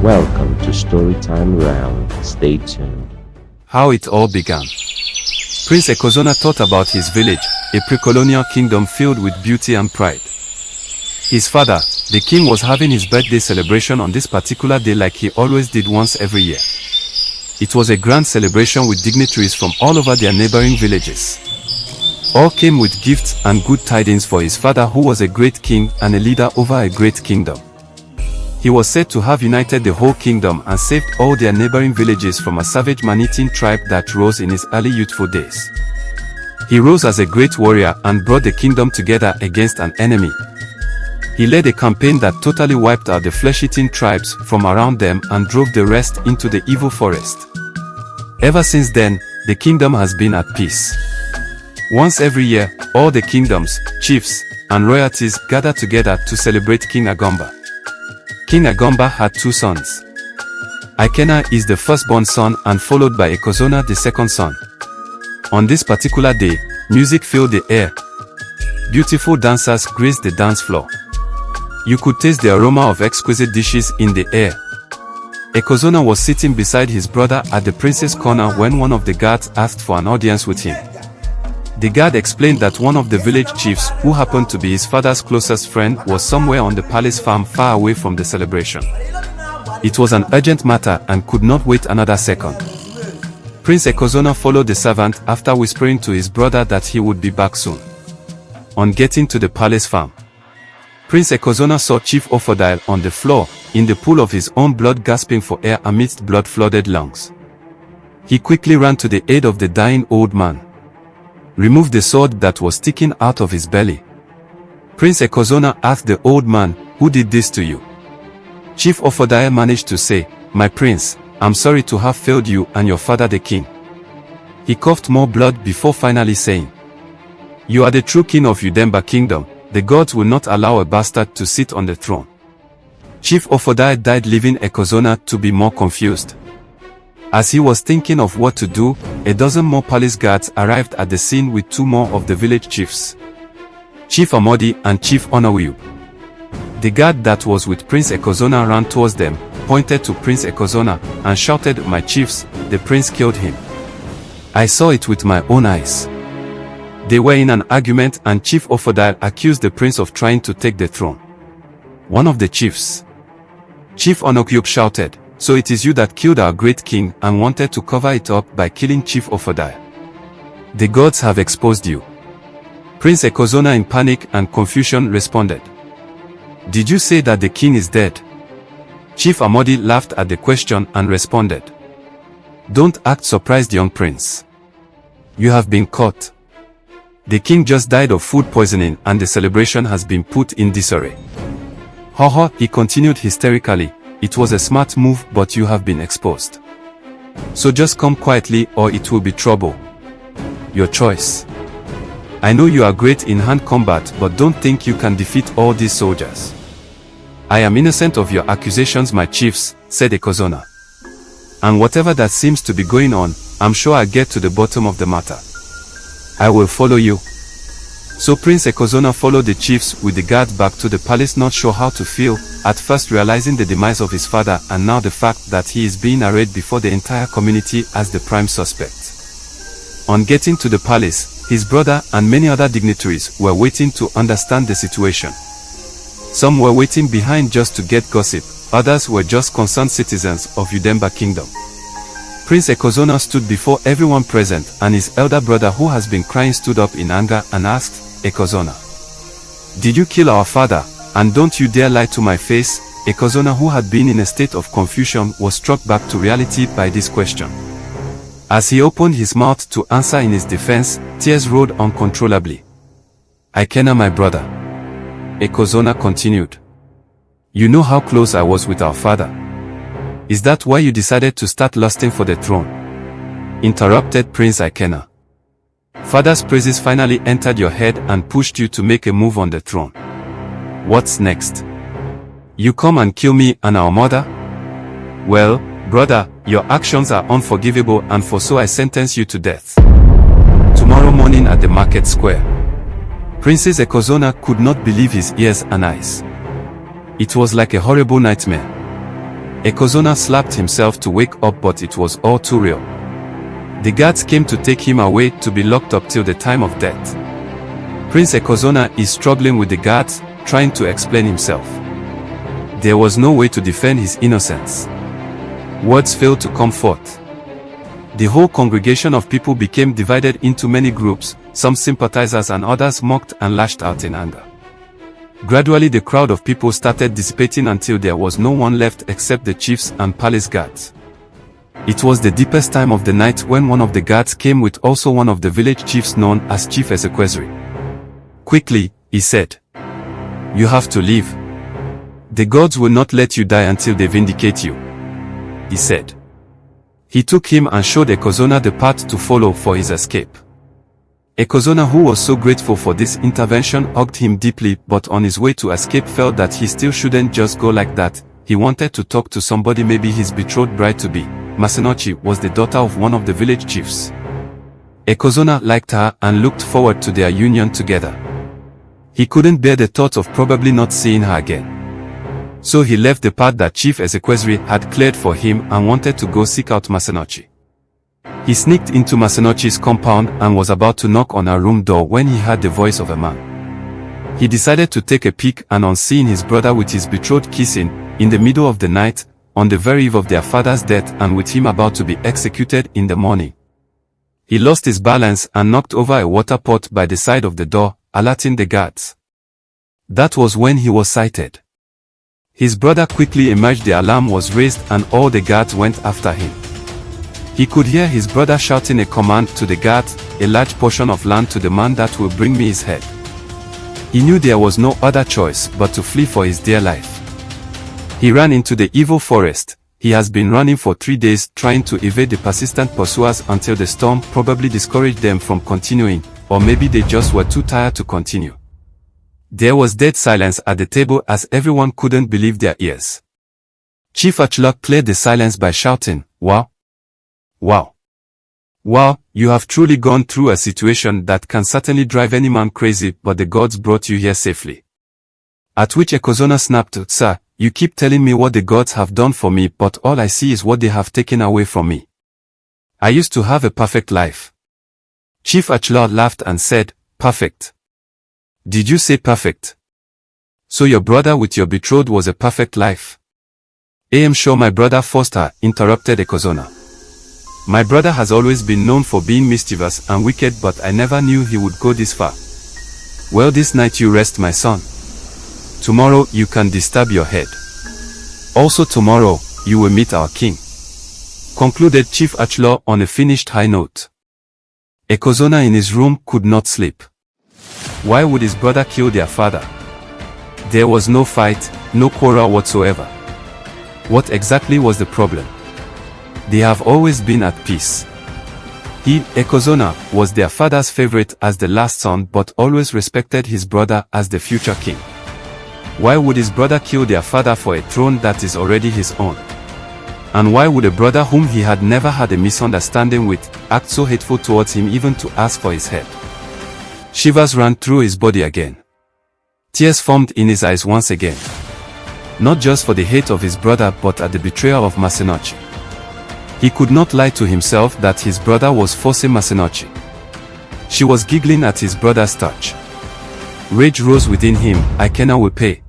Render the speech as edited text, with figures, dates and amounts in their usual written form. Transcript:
Welcome to Storytime Round. Stay tuned. How it all began. Prince Echezona thought about his village, a pre-colonial kingdom filled with beauty and pride. His father, the king, was having his birthday celebration on this particular day like he always did once every year. It was a grand celebration with dignitaries from all over their neighboring villages. All came with gifts and good tidings for his father, who was a great king and a leader over a great kingdom. He was said to have united the whole kingdom and saved all their neighboring villages from a savage man-eating tribe that rose in his early youthful days. He rose as a great warrior and brought the kingdom together against an enemy. He led a campaign that totally wiped out the flesh-eating tribes from around them and drove the rest into the evil forest. Ever since then, the kingdom has been at peace. Once every year, all the kingdoms, chiefs, and royalties gather together to celebrate King Agomba. King Agomba had two sons. Ikena is the firstborn son and followed by Echezona, the second son. On this particular day, music filled the air. Beautiful dancers graced the dance floor. You could taste the aroma of exquisite dishes in the air. Echezona was sitting beside his brother at the prince's corner when one of the guards asked for an audience with him. The guard explained that one of the village chiefs, who happened to be his father's closest friend, was somewhere on the palace farm far away from the celebration. It was an urgent matter and could not wait another second. Prince Echezona followed the servant after whispering to his brother that he would be back soon. On getting to the palace farm, Prince Echezona saw Chief Ofodile on the floor, in the pool of his own blood, gasping for air amidst blood-flooded lungs. He quickly ran to the aid of the dying old man, removed the sword that was sticking out of his belly. Prince Echezona asked the old man, "Who did this to you?" Chief Ofodile managed to say, "My prince, I'm sorry to have failed you and your father the king." He coughed more blood before finally saying, "You are the true king of Udemba kingdom. The gods will not allow a bastard to sit on the throne." Chief Ofodile died, leaving Echezona to be more confused. As he was thinking of what to do, a dozen more palace guards arrived at the scene with two more of the village chiefs, Chief Amodi and Chief Onowiub. The guard that was with Prince Echezona ran towards them, pointed to Prince Echezona, and shouted, "My chiefs, the prince killed him. I saw it with my own eyes." They were in an argument and Chief Ofodile accused the prince of trying to take the throne. One of the chiefs, Chief Onowiub, shouted, "So it is you that killed our great king and wanted to cover it up by killing Chief Ofodile. The gods have exposed you." Prince Echezona, in panic and confusion, responded, "Did you say that the king is dead?" Chief Amodi laughed at the question and responded, "Don't act surprised, young prince. You have been caught. The king just died of food poisoning and the celebration has been put in disarray." "Ha ha," he continued hysterically, "it was a smart move, but you have been exposed. So just come quietly or it will be trouble. Your choice. I know you are great in hand combat, but don't think you can defeat all these soldiers." "I am innocent of your accusations, my chiefs," said Echezona. "And whatever that seems to be going on, I'm sure I'll get to the bottom of the matter. I will follow you." So Prince Echezona followed the chiefs with the guard back to the palace, not sure how to feel, at first realizing the demise of his father and now the fact that he is being arraigned before the entire community as the prime suspect. On getting to the palace, his brother and many other dignitaries were waiting to understand the situation. Some were waiting behind just to get gossip, others were just concerned citizens of Udemba kingdom. Prince Echezona stood before everyone present, and his elder brother, who has been crying, stood up in anger and asked, "Echezona, did you kill our father? And don't you dare lie to my face." Echezona, who had been in a state of confusion, was struck back to reality by this question. As he opened his mouth to answer in his defense, tears rolled uncontrollably. "Ikena, my brother," Echezona continued, "you know how close I was with our father. Is that why you decided to start lusting for the throne?" Interrupted Prince Ikena. "Father's praises finally entered your head and pushed you to make a move on the throne. What's next? You come and kill me and our mother? Well, brother, your actions are unforgivable, and for so I sentence you to death. Tomorrow morning at the market square." Princess Echezona could not believe his ears and eyes. It was like a horrible nightmare. Echezona slapped himself to wake up, but it was all too real. The guards came to take him away to be locked up till the time of death. Prince Echezona is struggling with the guards, trying to explain himself. There was no way to defend his innocence. Words failed to come forth. The whole congregation of people became divided into many groups, some sympathizers and others mocked and lashed out in anger. Gradually the crowd of people started dissipating until there was no one left except the chiefs and palace guards. It was the deepest time of the night when one of the guards came with also one of the village chiefs known as Chief Exequesri. Quickly, he said, "You have to leave. The gods will not let you die until they vindicate you," he said. He took him and showed Echezona the path to follow for his escape. Echezona, who was so grateful for this intervention, hugged him deeply, but on his way to escape felt that he still shouldn't just go like that. He wanted to talk to somebody, maybe his betrothed bride-to-be. Masenochi was the daughter of one of the village chiefs. Echezona liked her and looked forward to their union together. He couldn't bear the thought of probably not seeing her again. So he left the path that Chief Exequesri had cleared for him and wanted to go seek out Masenochi. He sneaked into Masenochi's compound and was about to knock on her room door when he heard the voice of a man. He decided to take a peek, and on seeing his brother with his betrothed kissing, in the middle of the night, on the very eve of their father's death and with him about to be executed in the morning, he lost his balance and knocked over a water pot by the side of the door, alerting the guards. That was when he was sighted. His brother quickly emerged, the alarm was raised and all the guards went after him. He could hear his brother shouting a command to the guards, "A large portion of land to the man that will bring me his head." He knew there was no other choice but to flee for his dear life. He ran into the evil forest. He has been running for 3 days trying to evade the persistent pursuers until the storm probably discouraged them from continuing, or maybe they just were too tired to continue. There was dead silence at the table as everyone couldn't believe their ears. Chief Echezona cleared the silence by shouting, "Wow! Wow! Wow, you have truly gone through a situation that can certainly drive any man crazy, but the gods brought you here safely." At which Echezona snapped, "Sir, you keep telling me what the gods have done for me, but all I see is what they have taken away from me. I used to have a perfect life." Chief Echezona laughed and said, "Perfect? Did you say perfect? So your brother with your betrothed was a perfect life?" "I am sure my brother Foster," interrupted Echezona. "My brother has always been known for being mischievous and wicked, but I never knew he would go this far. Well, this night you rest, my son. Tomorrow you can disturb your head. Also tomorrow, you will meet our king," concluded Chief Echezona on a finished high note. Echezona in his room could not sleep. Why would his brother kill their father? There was no fight, no quarrel whatsoever. What exactly was the problem? They have always been at peace. He, Echezona, was their father's favorite as the last son, but always respected his brother as the future king. Why would his brother kill their father for a throne that is already his own? And why would a brother whom he had never had a misunderstanding with, act so hateful towards him even to ask for his head? Shivers ran through his body again. Tears formed in his eyes once again. Not just for the hate of his brother, but at the betrayal of Masenochi. He could not lie to himself that his brother was forcing Masenochi. She was giggling at his brother's touch. Rage rose within him. "Ikena will pay.